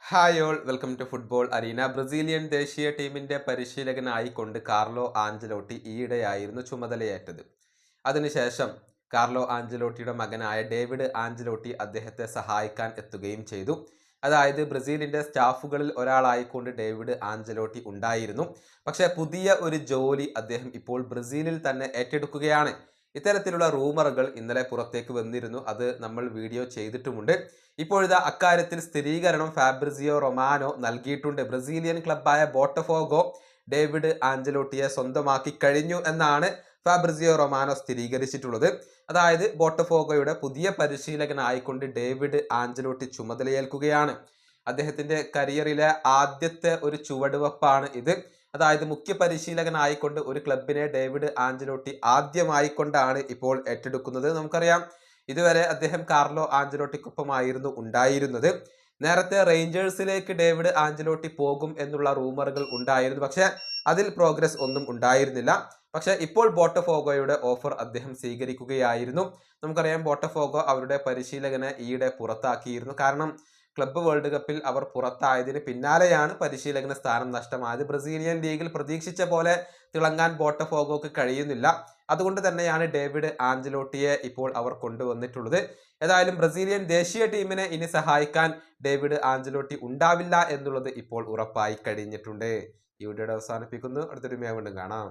Hi all welcome to football arena. Brazilian ദേശീയ ടീമിന്റെ പരിശീലകനായിക്കൊണ്ട് Carlo Ancelotti ഈയിടെയായിരുന്നു ചുമതലയേറ്റത്. അതിനുശേഷം കാർലോ ആഞ്ചലോട്ടിയുടെ മകനായ ഡേവിഡ് ആഞ്ചലോട്ടി അദ്ദേഹത്തെ സഹായിക്കാൻ എത്തുകയും ചെയ്തു. അതായത് ബ്രസീലിന്റെ സ്റ്റാഫുകളിൽ ഒരാളായിക്കൊണ്ട് ഡേവിഡ് ആഞ്ചലോട്ടി ഉണ്ടായിരുന്നു. പക്ഷേ പുതിയ ഒരു ജോലി അദ്ദേഹം ഇപ്പോൾ ബ്രസീലിൽ തന്നെ ഏറ്റെടുക്കുകയാണ്. ഇത്തരത്തിലുള്ള റൂമറുകൾ ഇന്നലെ പുറത്തേക്ക് വന്നിരുന്നു. അത് നമ്മൾ വീഡിയോ ചെയ്തിട്ടുമുണ്ട്. ഇപ്പോഴിതാ അക്കാര്യത്തിൽ സ്ഥിരീകരണം ഫാബ്രിസിയോ റൊമാനോ നൽകിയിട്ടുണ്ട്. ബ്രസീലിയൻ ക്ലബ്ബായ ബോട്ടഫോഗോ ഡേവിഡ് ആഞ്ചലോട്ടിയെ സ്വന്തമാക്കി കഴിഞ്ഞു എന്നാണ് ഫാബ്രിസിയോ റൊമാനോ സ്ഥിരീകരിച്ചിട്ടുള്ളത്. അതായത് ബോട്ടഫോഗോയുടെ പുതിയ പരിശീലകനായിക്കൊണ്ട് ഡേവിഡ് ആഞ്ചലോട്ടി ചുമതലയേൽക്കുകയാണ്. അദ്ദേഹത്തിന്റെ കരിയറിലെ ആദ്യത്തെ ഒരു ചുവടുവെപ്പാണ് ഇത്. അതായത് മുഖ്യ പരിശീലകനായിക്കൊണ്ട് ഒരു ക്ലബിനെ ഡേവിഡ് ആഞ്ചലോട്ടി ആദ്യമായിക്കൊണ്ടാണ് ഇപ്പോൾ ഏറ്റെടുക്കുന്നത്. നമുക്കറിയാം, ഇതുവരെ അദ്ദേഹം കാർലോ ആഞ്ചലോട്ടിക്കൊപ്പമായിരുന്നു ഉണ്ടായിരുന്നത്. നേരത്തെ റേഞ്ചേഴ്സിലേക്ക് ഡേവിഡ് ആഞ്ചലോട്ടി പോകും എന്നുള്ള റൂമറുകൾ ഉണ്ടായിരുന്നു. പക്ഷെ അതിൽ പ്രോഗ്രസ് ഒന്നും ഉണ്ടായിരുന്നില്ല. പക്ഷെ ഇപ്പോൾ ബോട്ടഫോഗോയുടെ ഓഫർ അദ്ദേഹം സ്വീകരിക്കുകയായിരുന്നു. നമുക്കറിയാം, ബോട്ടഫോഗോ അവരുടെ പരിശീലകനെ ഈയിടെ പുറത്താക്കിയിരുന്നു. കാരണം ക്ലബ്ബ് വേൾഡ് കപ്പിൽ അവർ പുറത്തായതിന് പിന്നാലെയാണ് പരിശീലകന് സ്ഥാനം നഷ്ടമായത്. ബ്രസീലിയൻ ലീഗിൽ പ്രതീക്ഷിച്ച പോലെ തിളങ്ങാൻ ബോട്ടഫോഗോക്ക് കഴിയുന്നില്ല. അതുകൊണ്ട് തന്നെയാണ് ഡേവിഡ് ആഞ്ചലോട്ടിയെ ഇപ്പോൾ അവർ കൊണ്ടുവന്നിട്ടുള്ളത്. ഏതായാലും ബ്രസീലിയൻ ദേശീയ ടീമിനെ ഇനി സഹായിക്കാൻ ഡേവിഡ് ആഞ്ചലോട്ടി ഉണ്ടാവില്ല എന്നുള്ളത് ഇപ്പോൾ ഉറപ്പായി കഴിഞ്ഞിട്ടുണ്ട്. ഈ വീഡിയോയുടെ അവസാനിപ്പിക്കുന്നു. അടുത്തൊരു വീണ്ടും കാണാം.